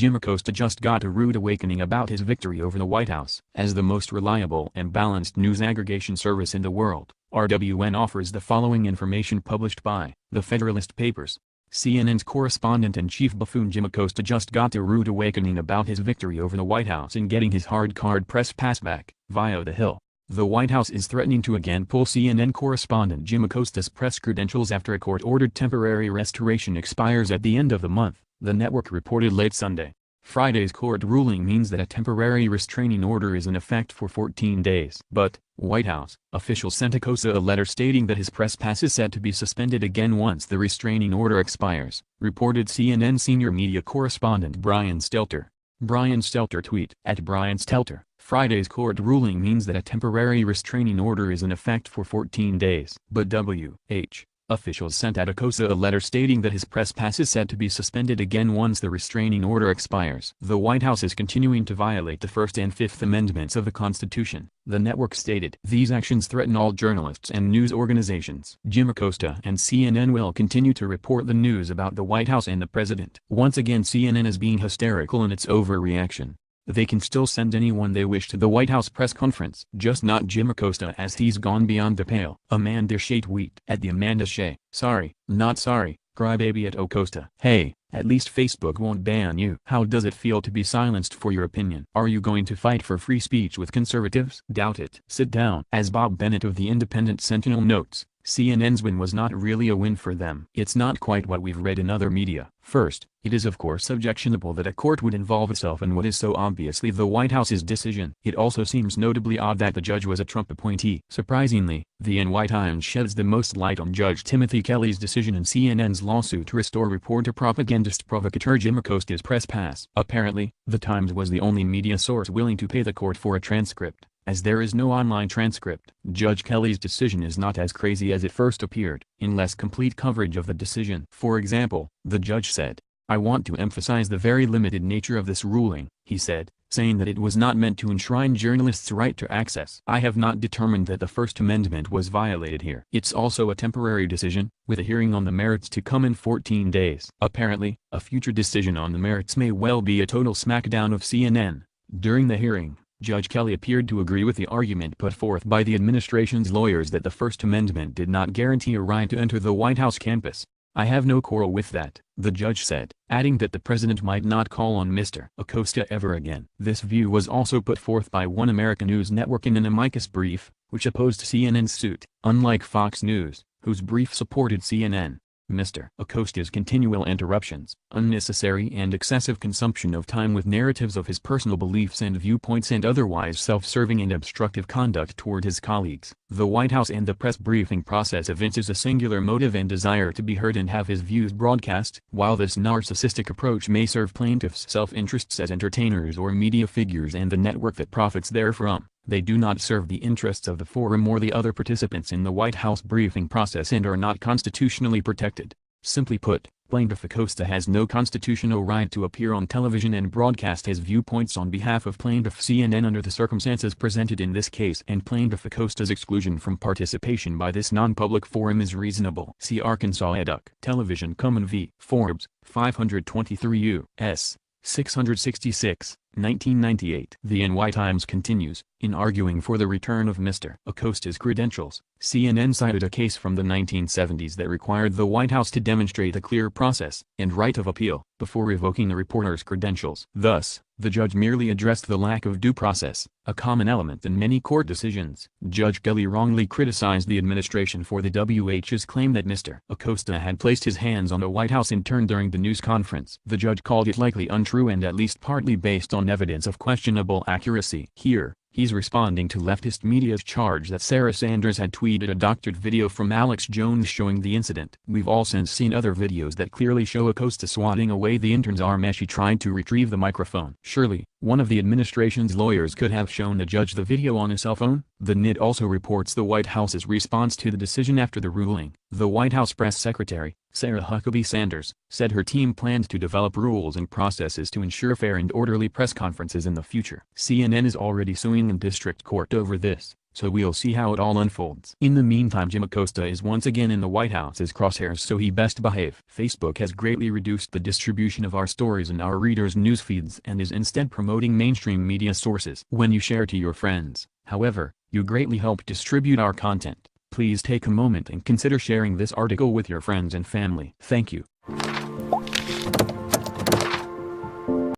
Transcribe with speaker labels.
Speaker 1: Jim Acosta just got a rude awakening about his victory over the White House. As the most reliable and balanced news aggregation service in the world, RWN offers the following information published by the Federalist Papers. CNN's correspondent-in-chief buffoon Jim Acosta just got a rude awakening about his victory over the White House in getting his hard-card press pass back, via The Hill. The White House is threatening to again pull CNN correspondent Jim Acosta's press credentials after a court-ordered temporary restoration expires at the end of the month, the network reported late Sunday. Friday's court ruling means that a temporary restraining order is in effect for 14 days. But, White House officials sent Acosta a letter stating that his press pass is set to be suspended again once the restraining order expires, reported CNN senior media correspondent Brian Stelter. Brian Stelter tweet at Brian Stelter. Friday's court ruling means that a temporary restraining order is in effect for 14 days. But WH officials sent Acosta a letter stating that his press pass is set to be suspended again once the restraining order expires. The White House is continuing to violate the First and Fifth Amendments of the Constitution, the network stated. These actions threaten all journalists and news organizations. Jim Acosta and CNN will continue to report the news about the White House and the president. Once again, CNN is being hysterical in its overreaction. They can still send anyone they wish to the White House press conference, just not Jim Acosta, as he's gone beyond the pale. Amanda Shea tweet at the Amanda Shea. Sorry, not sorry, crybaby at Acosta. Hey, at least Facebook won't ban you. How does it feel to be silenced for your opinion? Are you going to fight for free speech with conservatives? Doubt it. Sit down. As Bob Bennett of the Independent Sentinel notes, CNN's win was not really a win for them. It's not quite what we've read in other media. First, it is of course objectionable that a court would involve itself in what is so obviously the White House's decision. It also seems notably odd that the judge was a Trump appointee. Surprisingly, the NY Times sheds the most light on Judge Timothy Kelly's decision in CNN's lawsuit to restore reporter propagandist provocateur Jim Acosta's press pass. Apparently, the Times was the only media source willing to pay the court for a transcript. As there is no online transcript, Judge Kelly's decision is not as crazy as it first appeared. In less complete coverage of the decision, for example, the judge said, "I want to emphasize the very limited nature of this ruling," he said, saying that it was not meant to enshrine journalists' right to access. "I have not determined that the First Amendment was violated here. It's also a temporary decision, with a hearing on the merits to come in 14 days. Apparently, a future decision on the merits may well be a total smackdown of CNN." During the hearing, Judge Kelly appeared to agree with the argument put forth by the administration's lawyers that the First Amendment did not guarantee a right to enter the White House campus. "I have no quarrel with that," the judge said, adding that the president might not call on Mr. Acosta ever again. This view was also put forth by One American News Network in an amicus brief, which opposed CNN's suit. Unlike Fox News, whose brief supported CNN, Mr. Acosta's continual interruptions, unnecessary and excessive consumption of time with narratives of his personal beliefs and viewpoints, and otherwise self-serving and obstructive conduct toward his colleagues. The White House and the press briefing process evinces a singular motive and desire to be heard and have his views broadcast. While this narcissistic approach may serve plaintiffs' self-interests as entertainers or media figures and the network that profits therefrom, they do not serve the interests of the forum or the other participants in the White House briefing process and are not constitutionally protected. Simply put, Plaintiff Acosta has no constitutional right to appear on television and broadcast his viewpoints on behalf of Plaintiff CNN under the circumstances presented in this case, and Plaintiff Acosta's exclusion from participation by this non-public forum is reasonable. See Arkansas Educ Television Cummin v. Forbes, 523 U.S. 666, 1998. The NY Times continues, in arguing for the return of Mr. Acosta's credentials, CNN cited a case from the 1970s that required the White House to demonstrate a clear process and right of appeal before revoking the reporter's credentials. Thus, the judge merely addressed the lack of due process, a common element in many court decisions. Judge Kelly wrongly criticized the administration for the WH's claim that Mr. Acosta had placed his hands on the White House in turn during the news conference. The judge called it likely untrue and at least partly based on evidence of questionable accuracy. Here, he's responding to leftist media's charge that Sarah Sanders had tweeted a doctored video from Alex Jones showing the incident. We've all since seen other videos that clearly show Acosta swatting away the intern's arm as she tried to retrieve the microphone. Surely, one of the administration's lawyers could have shown the judge the video on his cell phone? The NIT also reports the White House's response to the decision after the ruling. The White House press secretary, Sarah Huckabee Sanders, said her team planned to develop rules and processes to ensure fair and orderly press conferences in the future. CNN is already suing in district court over this. so we'll see how it all unfolds. In the meantime, Jim Acosta is once again in the White House's crosshairs, so he best behave. Facebook has greatly reduced the distribution of our stories in our readers' news feeds and is instead promoting mainstream media sources. When you share to your friends, however, you greatly help distribute our content. Please take a moment and consider sharing this article with your friends and family. Thank you.